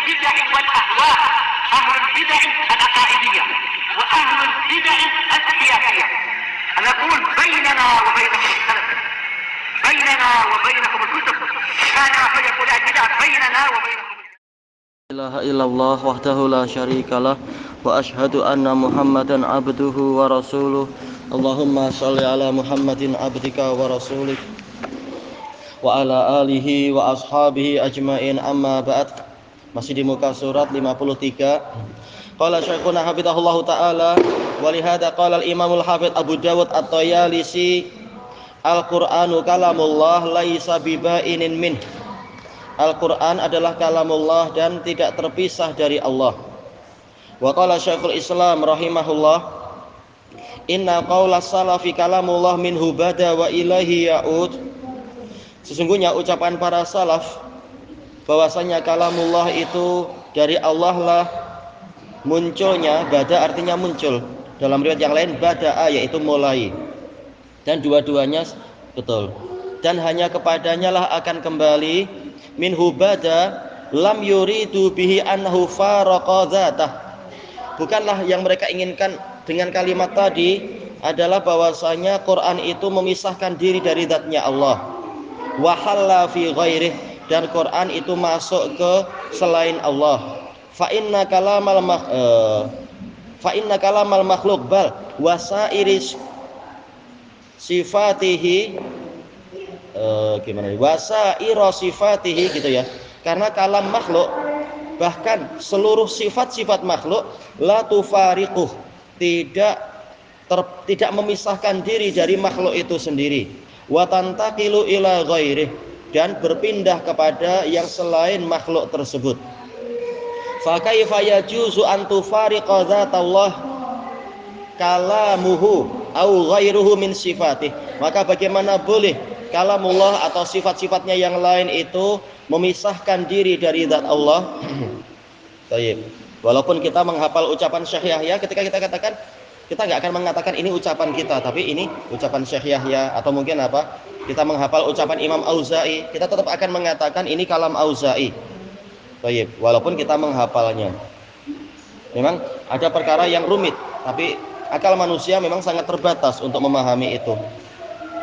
البدع والأهواء، أهل البدع العقائدية وأهل البدع السياسية. أنا أقول بيننا وبينكم السلف، بيننا وبينكم الكتب، كان فيقول البدع بيننا وبينكم. لا إله إلا الله وحده لا شريك له وأشهد أن محمدا عبده ورسوله. اللهم صل على محمد عبدك ورسولك وعلى آله وأصحابه أجمعين. Amma ba'd. Masih di muka surat 53. Qala Syekhuna hafizahullahu ta'ala wa lihada qala al-Imamul Hafidz Abu Dawud At-Tayalisi Al-Qur'anu kalamullah laisa bibainin min. Al-Quran adalah kalamullah dan tidak terpisah dari Allah. Wa qala Syekhul Islam rahimahullah, inna qaula salafi kalamullah minhu bada wa ilaihi ya'ud. Sesungguhnya ucapan para salaf bahwasanya kalamullah itu dari Allah lah munculnya. Bada artinya muncul. Dalam riwayat yang lain bada'a yaitu mulai. Dan dua-duanya betul. Dan hanya kepadanya lah akan kembali. Minhu bada lam yuridu bihi annahu faraqa dzatah. Bukanlah yang mereka inginkan dengan kalimat tadi adalah bahwasanya Quran itu memisahkan diri dari zatnya Allah. Wa halla fi ghairih, dan Quran itu masuk ke selain Allah. Fa inna kalamal makhluk bal wasairis sifatihi wasaira sifatihi gitu ya. Karena kalam makhluk, bahkan seluruh sifat-sifat makhluk la tufariquh, tidak memisahkan diri dari makhluk itu sendiri. Wa tantaqilu ila ghairih, dan berpindah kepada yang selain makhluk tersebut. Fa kaifa yajuzu an tufariqa dzatallah kalamuhu au ghairuhu min sifatih. Maka bagaimana boleh kalamullah atau sifat-sifatnya yang lain itu memisahkan diri dari zat Allah? Baik. Walaupun kita menghafal ucapan Syekh Yahya, ketika kita katakan, kita nggak akan mengatakan ini ucapan kita, tapi ini ucapan Syekh Yahya. Atau mungkin apa? Kita menghafal ucapan Imam Auza'i, kita tetap akan mengatakan ini kalam Auza'i. Baik. Walaupun kita menghafalnya. Memang ada perkara yang rumit, tapi akal manusia memang sangat terbatas untuk memahami itu.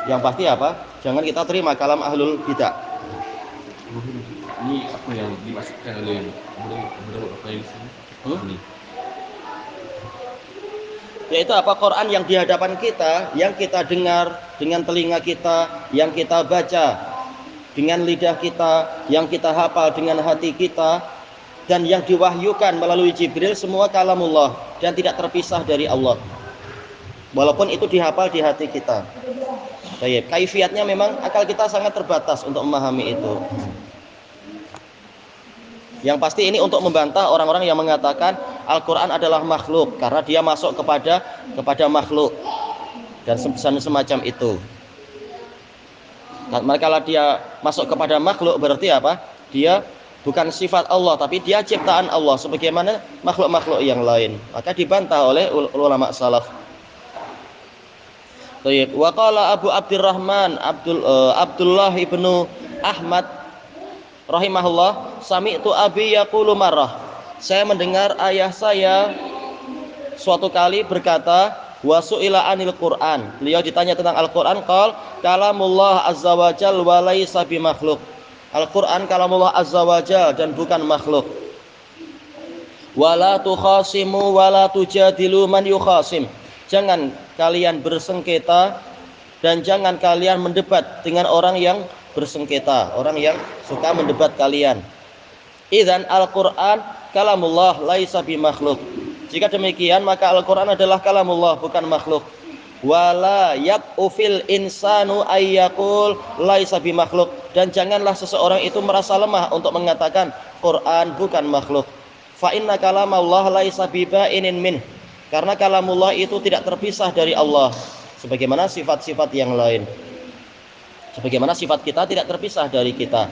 Yang pasti apa? Jangan kita terima kalam ahlul bidah. Ini apa yang dimaksudkan oleh menurut apa yang ini? Yaitu apa? Quran yang di hadapan kita, yang kita dengar dengan telinga kita, yang kita baca dengan lidah kita, yang kita hafal dengan hati kita, dan yang diwahyukan melalui Jibril, semua kalamullah dan tidak terpisah dari Allah. Walaupun itu dihafal di hati kita. Baik, kaifiatnya memang akal kita sangat terbatas untuk memahami itu. Yang pasti ini untuk membantah orang-orang yang mengatakan Al-Quran adalah makhluk, karena dia masuk kepada makhluk dan semacam itu. Nah, kalau dia masuk kepada makhluk berarti apa? Dia bukan sifat Allah, tapi dia ciptaan Allah sebagaimana makhluk-makhluk yang lain. Maka dibantah oleh ulama salaf. Baik, wa qala Abu Abdurrahman Abdullah ibnu Ahmad rahimahullah, sami'tu abi yaqulu marrah. Saya mendengar ayah saya suatu kali berkata, wa su'ila anil Qur'an. Beliau ditanya tentang Al-Qur'an, qala kalamullah azza wa jalla wa laisa bimakhluk. Al-Qur'an kalamullah azza wa jalla dan bukan makhluk. Wala tukhasimu wala tujadilu man yukhasim. Jangan kalian bersengketa dan jangan kalian mendebat dengan orang yang bersengketa, orang yang suka mendebat kalian. Idzan Al-Qur'an kalamullah laisa bimakhluk. Jika demikian maka Al-Qur'an adalah kalamullah, bukan makhluk. Wala yaqufil insanu ayyaqul laisa bimakhluk, dan janganlah seseorang itu merasa lemah untuk mengatakan Quran bukan makhluk. Fa inna kalamullah laisa bibainin min. Karena kalamullah itu tidak terpisah dari Allah, sebagaimana sifat-sifat yang lain. Sebagaimana sifat kita tidak terpisah dari kita.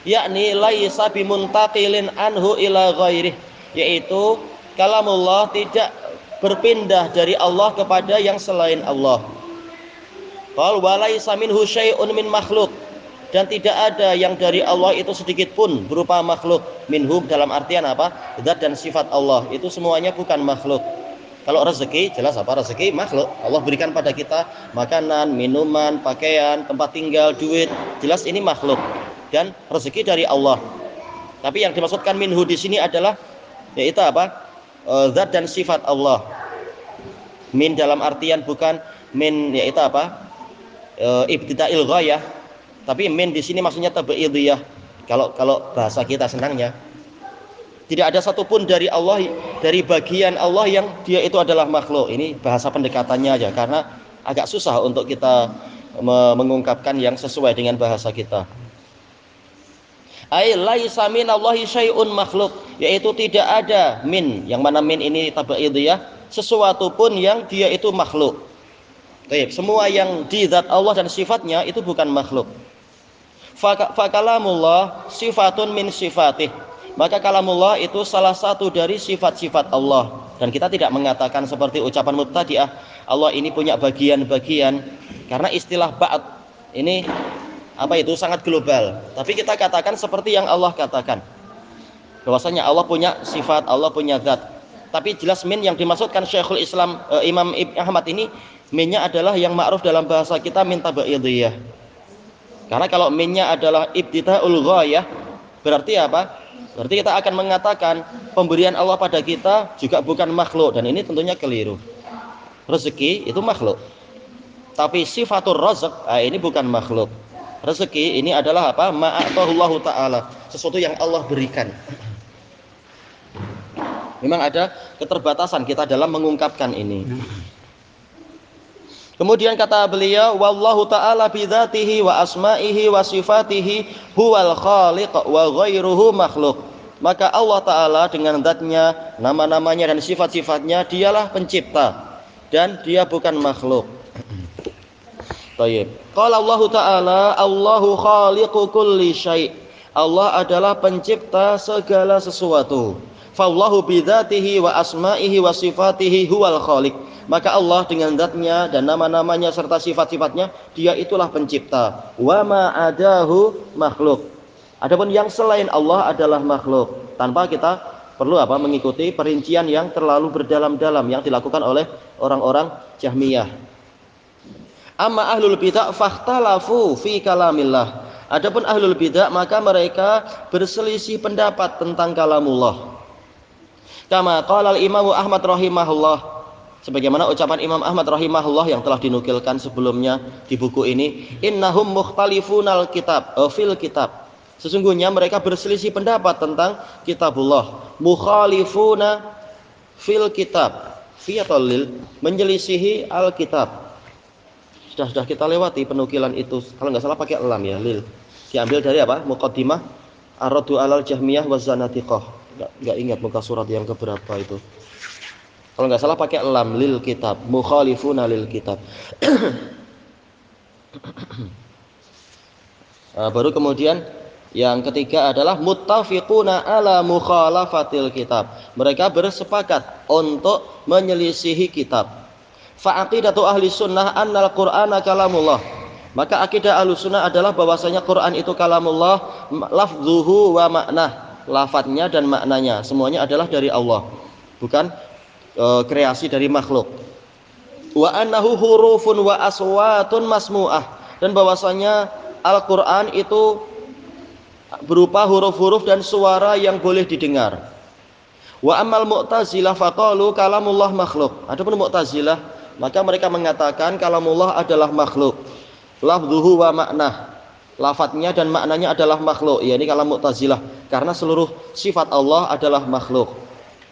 Yakni laisa bimuntaqilin anhu ila ghairih, yaitu kalamullah tidak berpindah dari Allah kepada yang selain Allah. Qal wa laisa minhu syai'un min makhluk. dan tidak ada yang dari Allah itu sedikit pun berupa makhluk. Minhum dalam artian apa? Zat dan sifat Allah itu semuanya bukan makhluk. Kalau rezeki, jelas apa? Rezeki makhluk. Allah berikan pada kita makanan, minuman, pakaian, tempat tinggal, duit. Jelas ini makhluk. Dan rezeki dari Allah. Tapi yang dimaksudkan minhu di sini adalah yaitu apa? Zat dan sifat Allah. Min dalam artian bukan min yaitu apa? Ibtida'il ghayah. Tapi min di sini maksudnya tabi'idiyah. Kalau bahasa kita senangnya. Tidak ada satupun dari Allah, dari bagian Allah yang dia itu adalah makhluk. Ini bahasa pendekatannya aja, karena agak susah untuk kita mengungkapkan yang sesuai dengan bahasa kita. Ai laisa minallahi syai'un makhluk, yaitu tidak ada min, yang mana min ini tabaidiyah, sesuatu pun yang dia itu makhluk. Baik, semua yang di zat Allah dan sifatnya itu bukan makhluk. Fa kalamullah sifatun min sifatih. Maka kalamullah itu salah satu dari sifat-sifat Allah. Dan kita tidak mengatakan seperti ucapan mubtadi'ah, Allah ini punya bagian-bagian, karena istilah ba'd ini apa itu sangat global. Tapi kita katakan seperti yang Allah katakan, bahwasanya Allah punya sifat, Allah punya zat. Tapi jelas min yang dimaksudkan Syekhul Islam Imam Ibn Ahmad ini, minnya adalah yang ma'ruf dalam bahasa kita min tabaidiyah. Karena kalau minnya adalah ibtida'ul ghayah, berarti apa? Berarti kita akan mengatakan pemberian Allah pada kita juga bukan makhluk, dan ini tentunya keliru. Rezeki itu makhluk, tapi sifatur razq ini bukan makhluk. Rezeki ini adalah apa? Ma'atahullahu ta'ala, sesuatu yang Allah berikan. Memang ada keterbatasan kita dalam mengungkapkan ini. Kemudian kata beliau, wallahu ta'ala bidzatihi wa asma'ihi wa sifatihi huwal khaliq wa ghairuhu makhluk. Maka Allah Ta'ala dengan zatnya, nama-namanya dan sifat-sifatnya, dialah pencipta dan dia bukan makhluk. Baik. Qala Allah Ta'ala, Allahu khaliqu kulli syai'. Allah adalah pencipta segala sesuatu. Fallahu bidzatihi wa asma'ihi wa sifatihi huwal khaliq. Maka Allah dengan zatnya dan nama-namanya serta sifat-sifatnya, dia itulah pencipta. Wa ma adahu makhluk. Adapun yang selain Allah adalah makhluk. Tanpa kita perlu apa? Mengikuti perincian yang terlalu berdalam-dalam yang dilakukan oleh orang-orang Jahmiyah. Amma ahlul bid'ah fakhtalafu fi kalamillah. Adapun ahlul bid'ah maka mereka berselisih pendapat tentang kalamullah. Kama qala al-Imam Ahmad rahimahullah, sebagaimana ucapan Imam Ahmad rahimahullah yang telah dinukilkan sebelumnya di buku ini, innahum mukhtalifunal kitab fil kitab. Sesungguhnya mereka berselisih pendapat tentang kitabullah. Mukhalifuna fil kitab. Fi atau lil, menyelisihi al-kitab. Sudah kita lewati penukilan itu. Kalau nggak salah pakai lam ya, lil. Diambil dari apa? Muqaddimah Ar-Raddu 'alal Jahmiyah wa Zanatiqah. Nggak ingat muka surat yang keberapa itu. Kalau nggak salah pakai lam, lil kitab, mukhalifuna lil kitab. Baru kemudian yang ketiga adalah muttafiquna ala mukhalafatil kitab. Mereka bersepakat untuk menyelisihi kitab. Fa aqidatu ahli sunnah annal qur'ana kalamullah. Maka akidah ahli sunnah adalah bahwasanya Quran itu kalamullah, lafzuhu wa maknah. Lafadznya dan maknanya semuanya adalah dari Allah, bukan kreasi dari makhluk. Wa annahu hurufun wa aswatun masmu'ah, dan bahwasanya Al-Qur'an itu berupa huruf-huruf dan suara yang boleh didengar. Wa ammal mu'tazilah faqalu kalamullah makhluk. Adapun mu'tazilah maka mereka mengatakan kalamullah adalah makhluk. Lafzuhu wa maknah, lafadznya dan maknanya adalah makhluk. Ya, ini kalam mu'tazilah, karena seluruh sifat Allah adalah makhluk.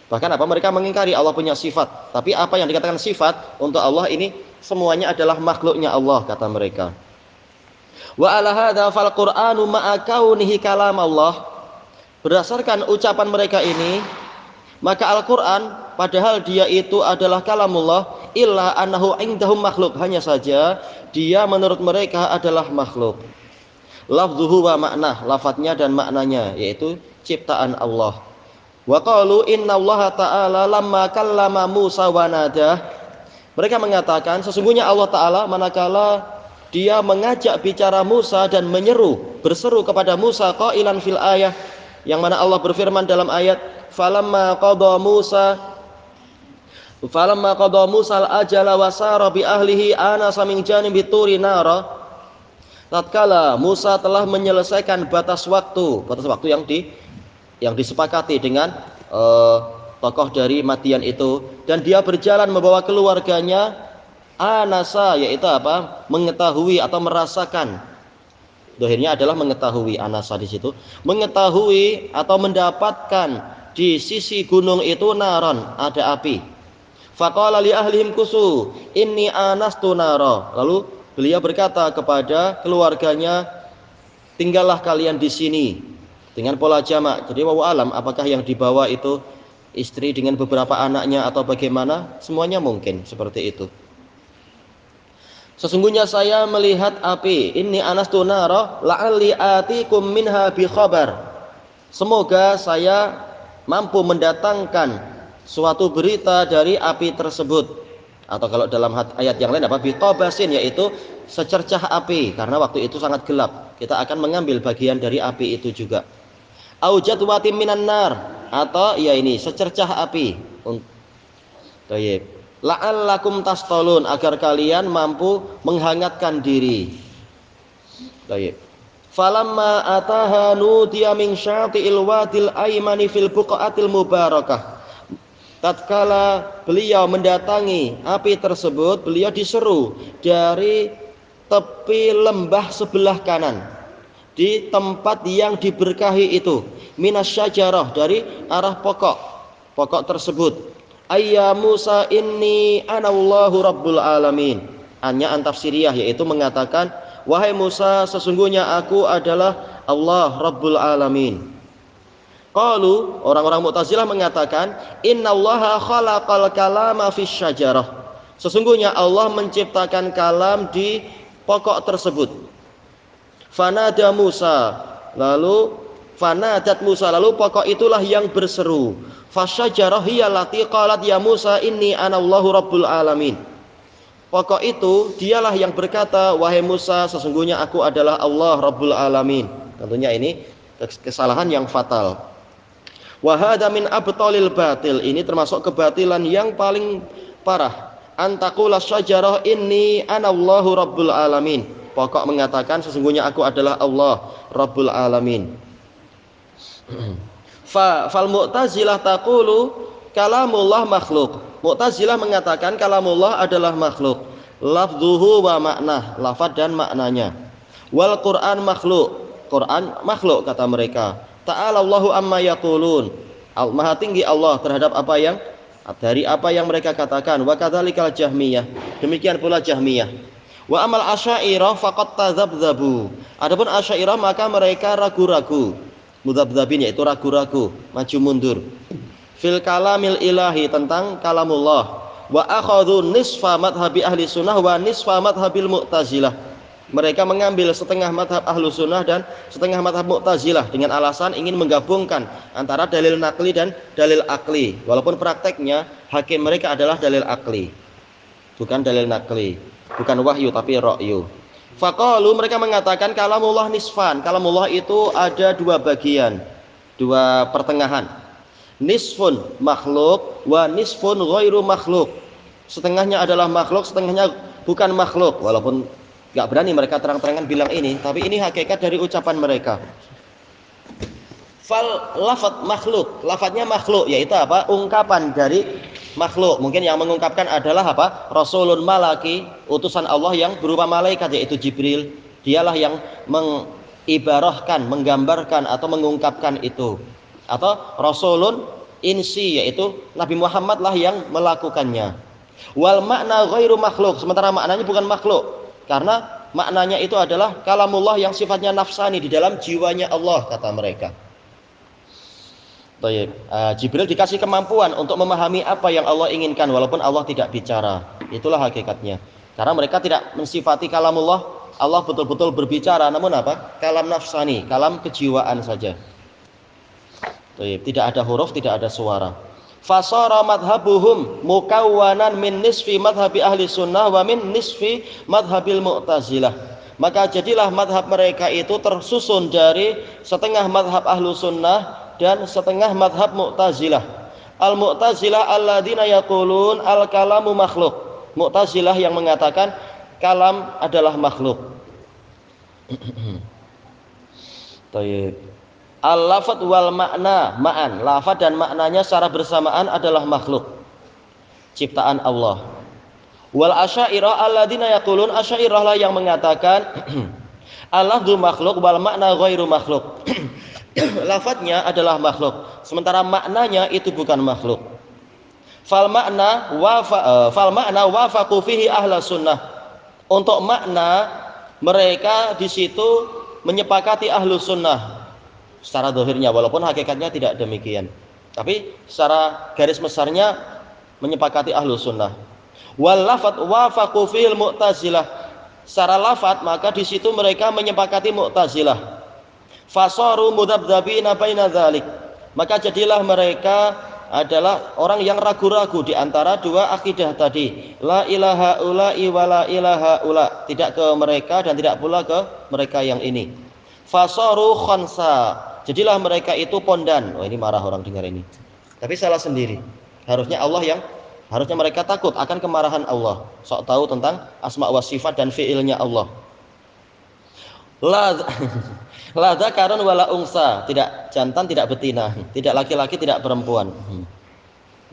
Bahkan apa? Mereka mengingkari Allah punya sifat. Tapi apa yang dikatakan sifat untuk Allah ini semuanya adalah makhluknya Allah, kata mereka. Wa ala hadza fal Qur'anu ma'a kaunihi kalam Allah. Berdasarkan ucapan mereka ini, maka Al-Qur'an padahal dia itu adalah kalamullah, illa annahu indahum makhluk, hanya saja dia menurut mereka adalah makhluk. Lafzuhu wa maknah, lafadznya dan maknanya, yaitu ciptaan Allah. Wa qalu innallaha ta'ala lamma kallama Musa wa nadah. Mereka mengatakan sesungguhnya Allah Ta'ala manakala dia mengajak bicara Musa dan berseru kepada Musa qailan fil ayah, yang mana Allah berfirman dalam ayat falamma qada Musa al-ajala wa sara bi ahlihi anasa min janibi turi nara. Tatkala Musa telah menyelesaikan batas waktu yang disepakati dengan tokoh dari Madian itu, dan dia berjalan membawa keluarganya, anasa yaitu apa? Mengetahui atau merasakan. Dohirnya adalah mengetahui, anasa di situ. Mengetahui atau mendapatkan di sisi gunung itu naron, ada api. Faqala li ahlihim kusu inni anastu nara. Lalu beliau berkata kepada keluarganya, tinggallah kalian di sini, dengan pola jamak. Jadi wallahu alam apakah yang dibawa itu istri dengan beberapa anaknya atau bagaimana, semuanya mungkin seperti itu. Sesungguhnya saya melihat api, inni anastu nara la'alli atikum minha bi khabar. Semoga saya mampu mendatangkan suatu berita dari api tersebut, atau kalau dalam ayat yang lain apa, biqabasin, yaitu secercah api, karena waktu itu sangat gelap, kita akan mengambil bagian dari api itu juga. Au jadwatin minan nar, atau ya ini secercah api. Baik. La'allakum tastolun, agar kalian mampu menghangatkan diri. Baik. Falamma ataha nudiya min syati'il wadil aymani fil buqatil mubarakah. Tatkala beliau mendatangi api tersebut, beliau diseru dari tepi lembah sebelah kanan, di tempat yang diberkahi itu, minasyajarah, dari arah pokok tersebut. Ayya Musa inni anallahu rabbul alamin. Hanya antafsiriyah, yaitu mengatakan, wahai Musa, sesungguhnya aku adalah Allah rabbul alamin. Qalu, orang-orang Mu'tazilah mengatakan, innallaha khalaqal kalama fis syajarah. Sesungguhnya Allah menciptakan kalam di pokok tersebut. Fanada Musa, lalu fanadat Musa, lalu pokok itulah yang berseru. Fasyajarah hiya allati qalat ya Musa inni anallahu rabbul alamin. Pokok itu dialah yang berkata, wahai Musa, sesungguhnya aku adalah Allah rabbul alamin. Tentunya ini kesalahan yang fatal. Wa hadza min abtalil batil, ini termasuk kebatilan yang paling parah. Antaqula syajarah inni anallahu rabbul alamin. Pokok mengatakan sesungguhnya aku adalah Allah rabbul alamin. Fal Mu'tazilah taqulu kalamullah makhluk. Mu'tazilah mengatakan kalamullah adalah makhluk. Lafdhuhu wa maknah, lafaz dan maknanya. Wal Qur'an makhluk, Quran makhluk kata mereka. Ta'ala Allahu amma yaqulun. Maha tinggi Allah terhadap apa yang mereka katakan. Wa kadzalikal Jahmiyah, demikian pula Jahmiyah. Wa amal Asy'ariyah faqad tadzabdzabu. Adapun Asy'ariyah maka mereka ragu-ragu. Mudzabdzabin yaitu ragu-ragu, maju mundur. Fil kalamil ilahi, tentang kalamullah. Wa akhadhu nisfa madhabi ahli sunnah wa nisfa madhabil Mu'tazilah. Mereka mengambil setengah madhab ahlu sunnah dan setengah madhab Mu'tazilah dengan alasan ingin menggabungkan antara dalil nakli dan dalil akli. Walaupun prakteknya hakim mereka adalah dalil akli, bukan dalil nakli, bukan wahyu tapi ra'yu. Faqalu, mereka mengatakan kalamullah nisfan. Kalamullah itu ada dua bagian, dua pertengahan. Nisfun makhluk wa nisfun ghairu makhluk. Setengahnya adalah makhluk, setengahnya bukan makhluk. Walaupun gak berani mereka terang-terangan bilang ini, tapi ini hakikat dari ucapan mereka. Fal lafad makhluk, lafadnya makhluk, yaitu apa? Ungkapan dari makhluk. Mungkin yang mengungkapkan adalah apa? Rasulun malaki, utusan Allah yang berupa malaikat, yaitu Jibril. Dialah yang mengibarahkan, menggambarkan atau mengungkapkan itu. Atau Rasulun insi, yaitu Nabi Muhammad lah yang melakukannya. Wal makna ghairu makhluk, sementara maknanya bukan makhluk. Karena maknanya itu adalah kalamullah yang sifatnya nafsani, di dalam jiwanya Allah, kata mereka. Baik, Jibril dikasih kemampuan untuk memahami apa yang Allah inginkan walaupun Allah tidak bicara. Itulah hakikatnya. Karena mereka tidak mensifati kalamullah, Allah betul-betul berbicara, namun apa? Kalam nafsani, kalam kejiwaan saja. Baik, tidak ada huruf, tidak ada suara. Fasara madhabuhum mukawwanan min nisfi madhabi ahli sunnah wa min nisfi madhabil mu'tazilah. Maka jadilah madhab mereka itu tersusun dari setengah madhab ahlu sunnah dan setengah madhab mu'tazilah. Al-mu'tazilah alladzina yaqulun al-kalamu makhluk. Mu'tazilah yang mengatakan kalam adalah makhluk. Tayyib. Al-lafad wal makna ma'an, lafad dan maknanya secara bersamaan adalah makhluk, ciptaan Allah. Wal asy'ariyah alladzina yaqulun, asy'ariyah lah yang mengatakan al-lafdzu makhluk wal makna ghairu makhluk. Lafadnya adalah makhluk, sementara maknanya itu bukan makhluk. Fal makna wafaqu fihi ahla sunnah. Untuk makna mereka di situ menyepakati ahlu sunnah secara zahirnya, walaupun hakikatnya tidak demikian, tapi secara garis besarnya menyepakati ahlu sunnah. Wal lafad wafaqu fil mu'tazilah, secara lafad maka di situ mereka menyepakati mu'tazilah. Fasaru mudzabdzabina baina dzalik, maka jadilah mereka adalah orang yang ragu-ragu di antara dua akidah tadi, la ilaha ula'i wa la ilaha ula, tidak ke mereka dan tidak pula ke mereka yang ini. Fasaru khansa, jadilah mereka itu pondan. Oh, ini marah orang dengar ini. Tapi salah sendiri. Harusnya mereka takut akan kemarahan Allah. Sok tahu tentang asma wa sifat dan fiilnya Allah. La dzakarun wala unsa, tidak jantan tidak betina, tidak laki-laki tidak perempuan.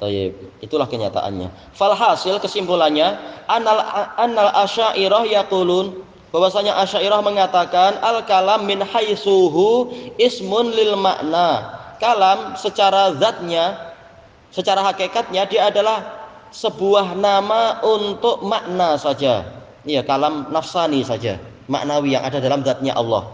Baik, itulah kenyataannya. Falhasil kesimpulannya annal asy'ariyah yaqulun, bahwasanya asy'ariyah mengatakan al kalam min haitsuhu ismun lil makna. Kalam secara zatnya, secara hakikatnya dia adalah sebuah nama untuk makna saja. Iya, kalam nafsani saja, maknawi yang ada dalam zatnya Allah.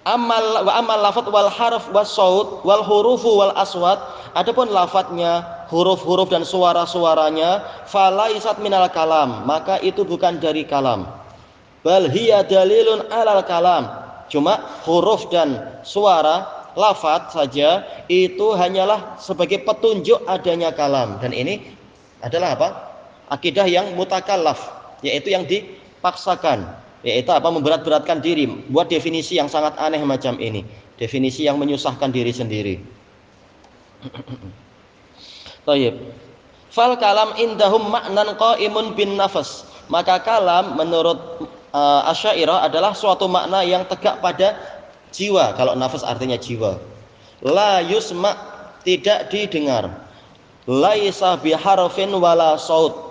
Amal lafadz wal harf was saut wal hurufu wal aswat, adapun lafadznya, huruf-huruf dan suara-suaranya, falaisat minal kalam, maka itu bukan dari kalam. Bal hiya dalilun alal kalam, cuma huruf dan suara lafadz saja itu hanyalah sebagai petunjuk adanya kalam. Dan ini adalah apa? Akidah yang mutakallaf, yaitu yang dipaksakan. Yaitu apa? Memberat-beratkan diri, buat definisi yang sangat aneh macam ini, definisi yang menyusahkan diri sendiri. Tayyib. Fal kalam indahum maknan qaimun bin nafas, maka kalam menurut asy'ariyah adalah suatu makna yang tegak pada jiwa. Kalau nafas artinya jiwa. La yusma, tidak didengar. Laisa biharfin wala saut,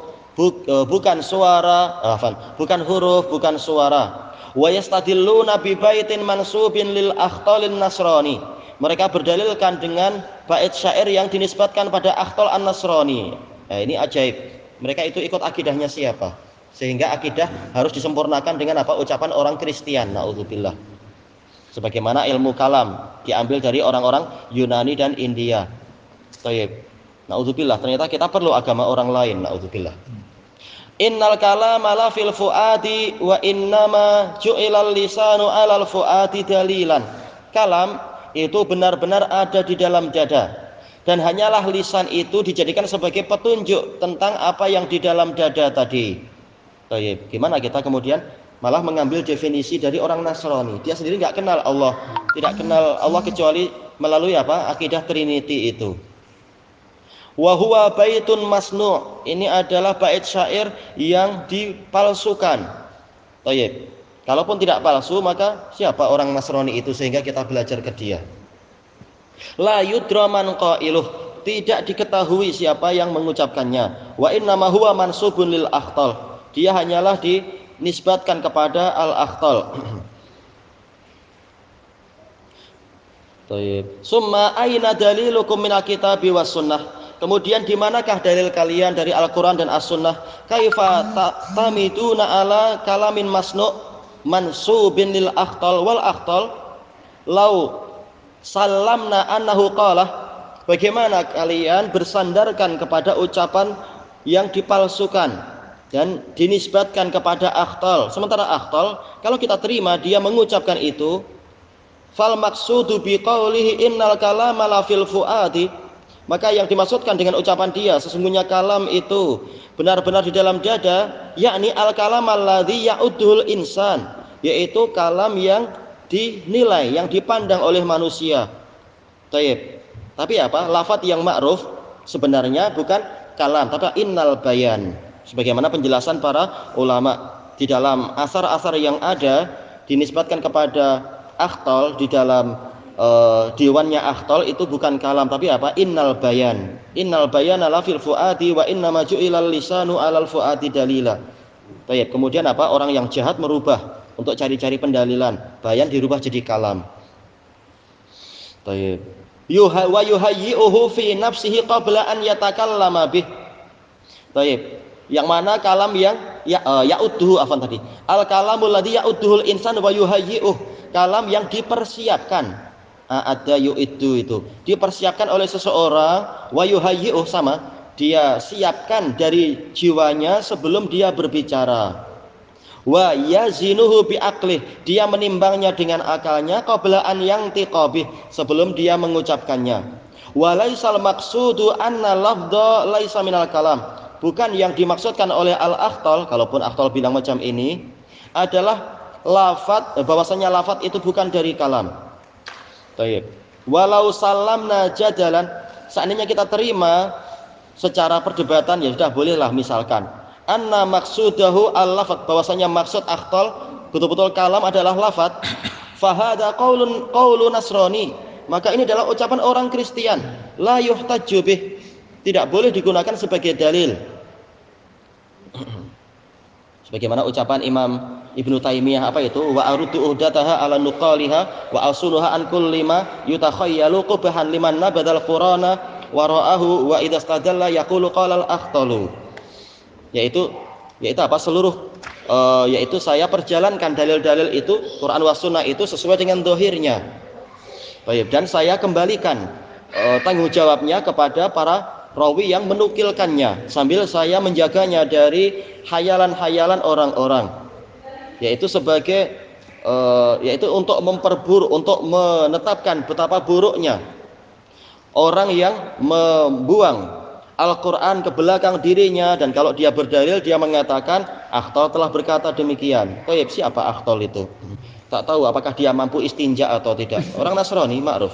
bukan suara, bukan huruf, bukan suara. Wa yastadilluna bi baitin mansubin lil akhtalin nasrani, mereka berdalilkan dengan bait syair yang dinisbatkan pada Akhtal an-Nasrani. Nah, ini ajaib. Mereka itu ikut akidahnya siapa? Sehingga akidah harus disempurnakan dengan apa? Ucapan orang Kristen. Naudzubillah. Sebagaimana ilmu kalam diambil dari orang-orang Yunani dan India. Tayyib. Naudzubillah, ternyata kita perlu agama orang lain. Naudzubillah. Innal kalama la fil fuadi wa innama ju'ilal lisanu 'alal fuadi dalilan. Kalam itu benar-benar ada di dalam dada, dan hanyalah lisan itu dijadikan sebagai petunjuk tentang apa yang di dalam dada tadi. Baik, gimana kita kemudian malah mengambil definisi dari orang Nasrani? Dia sendiri nggak kenal Allah, tidak kenal Allah kecuali melalui apa? Akidah Trinity itu. Wa huwa baitun masnu', ini adalah bait syair yang dipalsukan. Baik. Kalaupun tidak palsu, maka siapa orang Nasrani itu sehingga kita belajar ke dia? La yudra man qailuh, tidak diketahui siapa yang mengucapkannya. Wa innama huwa mansubun lil akhtal, dia hanyalah dinisbatkan kepada al akhtal. Baik. Summa aina dalilukum minal kitabi was sunnah, kemudian di manakah dalil kalian dari Al-Qur'an dan As-Sunnah? Kaifa tamiduna ala kalamin masnu' mansubin lil akhtal wal akhtal lau salamna annahu qala, bagaimana kalian bersandarkan kepada ucapan yang dipalsukan dan dinisbatkan kepada akhtal, sementara akhtal kalau kita terima dia mengucapkan itu, fal maqsudu biqaulihi innal kalama la fil fuadi, Maka yang dimaksudkan dengan ucapan dia sesungguhnya kalam itu benar-benar di dalam dada, yakni al-kalam alladzi ya'udduhul insan, yaitu kalam yang dinilai, yang dipandang oleh manusia. Taib. Tapi apa? Lafadz yang ma'ruf sebenarnya bukan kalam, tapi innal bayan. Sebagaimana penjelasan para ulama di dalam asar-asar yang ada dinisbatkan kepada Akhtal di dalam diwannya Akhtal itu bukan kalam tapi apa? Innal bayan. Innal bayana la fil fuadi wa innama ju'ilal lisanu 'alal fuadi dalila. Baik, kemudian apa? Orang yang jahat merubah untuk cari-cari pendalilan. Bayan dirubah jadi kalam. Baik. Wa yuhayyi'uhu fi nafsihi qabla an yatakallama bih. Baik. Yang mana kalam yang ya'udduhu afan tadi. Al kalamul ladzi ya'udduhul insan wa yuhayyi'uh. Kalam yang dipersiapkan. Ada yu'iddu itu dipersiapkan oleh seseorang, wa yuhayyi'uh sama dia siapkan dari jiwanya sebelum dia berbicara, wa yazinuhu bi aqlih dia menimbangnya dengan akalnya, qabla an yantiqabih sebelum dia mengucapkannya. Wa laisal maqsudu anna lafdha laisa minal kalam, bukan yang dimaksudkan oleh al-Akhtal, kalaupun Akhtal bilang macam ini adalah lafadz, bahwasanya lafadz itu bukan dari kalam. Baik. Walau salamna jadalan, seandainya kita terima secara perdebatan ya sudah bolehlah misalkan anna maksudahu al-lafadz, bahwasanya maksud Akhtal betul-betul kalam adalah lafadz, fahada qaulu nasrani, maka ini adalah ucapan orang Kristen, la yuhtajju bih, tidak boleh digunakan sebagai dalil. Sebagaimana ucapan Imam Ibnu Taimiyah apa itu? Wa aruddu uhdataha ala nuqaliha wa asunuha an kulli ma yutakhayyalu qubhan liman nabadal qur'ana wa ra'ahu wa idza stadalla yaqulu qala al-Akhtalu. Yaitu apa? Seluruh yaitu saya perjalankan dalil-dalil itu Quran wa sunnah itu sesuai dengan zahirnya. Baik, dan saya kembalikan tanggung jawabnya kepada para rawi yang menukilkannya sambil saya menjaganya dari hayalan-hayalan orang-orang, yaitu sebagai yaitu untuk memperburuk, untuk menetapkan betapa buruknya orang yang membuang Al-Quran ke belakang dirinya, dan kalau dia berdalil dia mengatakan Akhtal telah berkata demikian. Siapa Akhtal itu? Tak tahu apakah dia mampu istinja atau tidak. Orang Nasrani ma'ruf.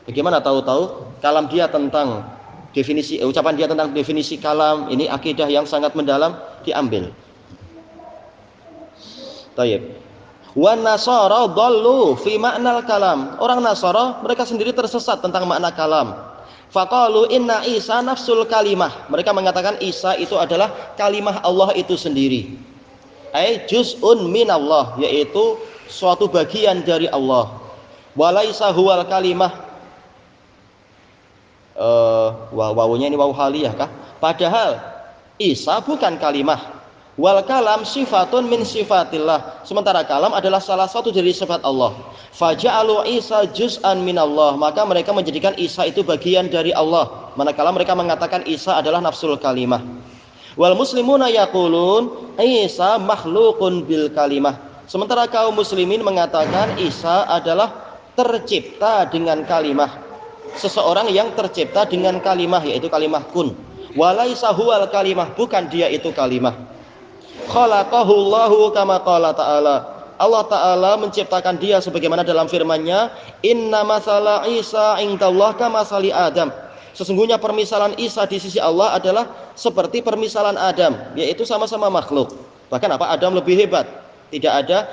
Bagaimana tahu-tahu kalam dia tentang definisi, ucapan dia tentang definisi kalam ini akidah yang sangat mendalam diambil. Tayyib. Wan nasara dhallu fi ma'nal kalam. Orang Nasara mereka sendiri tersesat tentang makna kalam. Faqalu inna Isa nafsul kalimah. Mereka mengatakan Isa itu adalah kalimah Allah itu sendiri. Ai juz'un minallah, yaitu suatu bagian dari Allah. Walaisa huwal kalimah. Wawunya ini wawu haliyah kah? Padahal Isa bukan kalimah. Wal kalam sifatun min sifatillah. Sementara kalam adalah salah satu dari sifat Allah. Faja'alu Isa juz'an minallah. Maka mereka menjadikan Isa itu bagian dari Allah, manakala mereka mengatakan Isa adalah nafsul kalimah. Wal muslimuna yaqulun Isa makhluqun bil kalimah. Sementara kaum muslimin mengatakan Isa adalah tercipta dengan kalimah. Seseorang yang tercipta dengan kalimah, yaitu kalimah kun. Walaisa huwal kalimah, bukan dia itu kalimah. Khalaqahu Allahu kama qala ta'ala. Allah Ta'ala menciptakan dia sebagaimana dalam firman-Nya, inna masala Isa indallah kamasali Adam. Sesungguhnya permisalan Isa di sisi Allah adalah seperti permisalan Adam, yaitu sama-sama makhluk. Bahkan apa? Adam lebih hebat. Tidak ada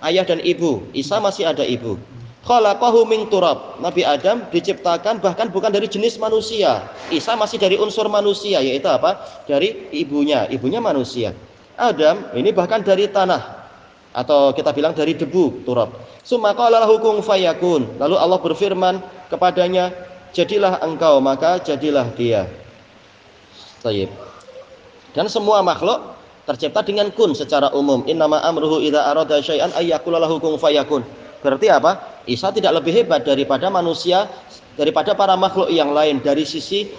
ayah dan ibu, Isa masih ada ibu. Khalaqahu min turab. Nabi Adam diciptakan bahkan bukan dari jenis manusia. Isa masih dari unsur manusia, yaitu apa? Dari ibunya manusia. Adam ini bahkan dari tanah, atau kita bilang dari debu, turab. Summa qala lahu kun fayakun. Lalu Allah berfirman kepadanya, jadilah engkau, maka jadilah dia. Baik. Dan semua makhluk tercipta dengan kun secara umum. Innama amruhu idza arada syai'an ay yaqula lahu kun fayakun. Berarti apa? Isa tidak lebih hebat daripada manusia, daripada para makhluk yang lain dari sisi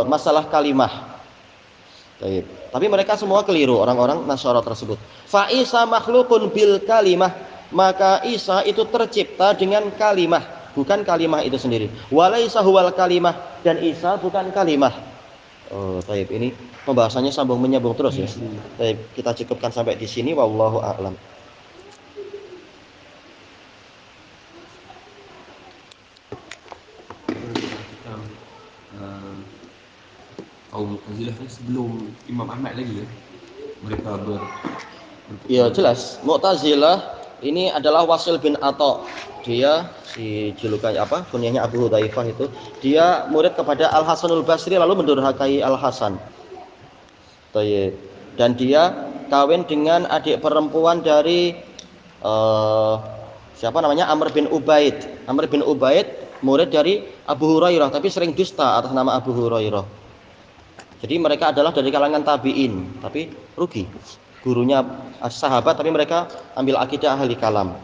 masalah kalimah. Baik. Tapi mereka semua keliru, orang-orang Nasara tersebut. Fa Isa makhlukun bil kalimah, maka Isa itu tercipta dengan kalimah. bukan kalimah itu sendiri. Walaisa huwal kalimah, dan Isa bukan kalimah. Oh, baik, ini pembahasannya sambung menyambung terus ya. Baik, kita cukupkan sampai di sini, wallahu a'lam. Kaum Mu'tazilah ni sebelum Imam Ahmad lagi ya. Mereka Ya jelas, Mu'tazilah ini adalah Wasil bin Atha. Dia si julukannya apa? Kunyahnya Abu Hudzaifah itu. Dia murid kepada Al Hasanul Basri lalu mendurhakai Al Hasan. Dan dia kawin dengan adik perempuan dari siapa namanya? Amr bin Ubaid. Amr bin Ubaid murid dari Abu Hurairah, tapi sering dusta atas nama Abu Hurairah. Jadi mereka adalah dari kalangan tabi'in, tapi rugi. Gurunya sahabat, tapi mereka ambil akidah ahli kalam.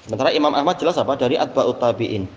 Sementara Imam Ahmad jelas apa? Dari atba'ut tabi'in.